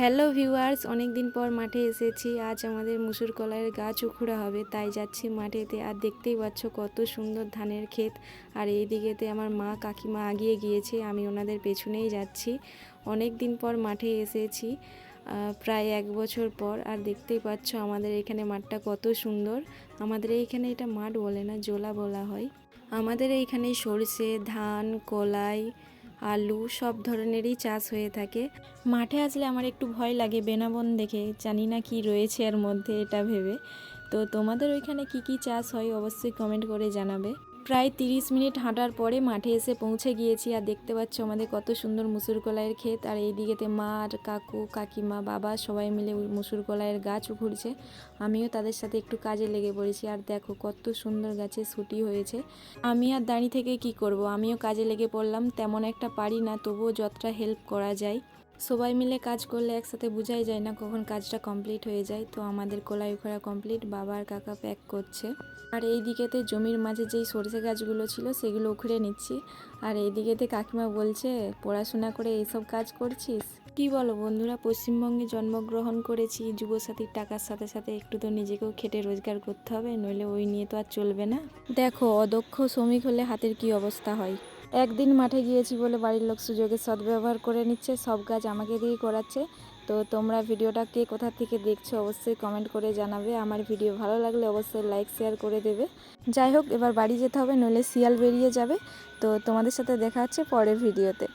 Hello viewers, অনেক দিন পর মাঠে এসেছি। আজ আমাদের মুসুর কলাইয়ের গাছ উখড়া হবে, তাই যাচ্ছি মাঠেতে। আর দেখতেই পাচ্ছ কত সুন্দর ধানের ক্ষেত। আর এই দিকেতে আমার মা কাকিমা আগিয়ে গিয়েছে, আমি ওনাদের পেছনেই যাচ্ছি। অনেক দিন পর মাঠে এসেছি, প্রায় 1 বছর পর। আর দেখতেই পাচ্ছ আমাদের এখানে মাঠটা কত সুন্দর। আমাদের এইখানে এটা মাঠ বলে না, জোলা বলা হয়। আমাদের এইখানে সরষে, ধান, কলাই, আলু সব ধরনেরই চাষ হয়ে থাকে। মাঠে আসলে আমার একটু ভয় লাগে বেনাবন দেখে, জানি না কি রয়েছে এর মধ্যে এটা ভেবে। তো তোমাদের ওইখানে কি কি চাষ হয় অবশ্যই কমেন্ট করে জানাবে। প্রায় 30 মিনিট হাঁটার পরে মাঠে এসে পৌঁছে গিয়েছি। আর দেখতে পাচ্ছ আমাদের কত সুন্দর মুসুর কলাইয়ের ক্ষেত। আর এই দিকেতে মা আর কাকু কাকিমা বাবা সবাই মিলে মুসুর কলাইয়ের গাছ উখড়ছে। আমিও তাদের সাথে একটু কাজে লেগে পড়েছি। আর দেখো কত সুন্দর গাছে শুটি হয়েছে। আমি আর দাঁড়িয়ে থেকে কি করব, আমিও কাজে লেগে পড়লাম। তেমন একটা পারি না, তবুও যতটা হেল্প করা যায়। সবাই মিলে কাজ করলে একসাথে বোঝাই যায় না কখন কাজটা কমপ্লিট হয়ে যায়। তো আমাদের কলাই উখড়া কমপ্লিট, বাবা আর কাকা প্যাক করছে। আর এই দিকেতে জমির মাঝে যেই সরষে গাছগুলো ছিল সেগুলো উখড়ে নিচ্ছি। আর এই দিকেতে কাকিমা বলছে, পড়াশোনা করে এইসব কাজ করছিস? কি বলো বন্ধুরা, পশ্চিমবঙ্গে জন্মগ্রহণ করেছি, যুবসাথীর টাকার সাথে সাথে একটু তো নিজেকেও খেটে রোজগার করতে হবে, নইলে ওই নিয়ে তো আর চলবে না। দেখো অদক্ষ শ্রমিক হলে হাতের কি অবস্থা হয়। একদিন মাঠে গিয়েছি বলে বাড়ির লোক সুযোগের সদ্ব্যবহার করে নিচ্ছে, সব কাজ আমাকে দিয়েই করাচ্ছে। তো তোমরা ভিডিওটা কে কোথা থেকে দেখছো অবশ্যই কমেন্ট করে জানাবে। আমার ভিডিও ভালো লাগলে অবশ্যই লাইক শেয়ার করে দেবে। যাই হোক, এবার বাড়ি যেতে হবে, নইলে শিয়াল বেরিয়ে যাবে। তো তোমাদের সাথে দেখা হচ্ছে পরের ভিডিওতে।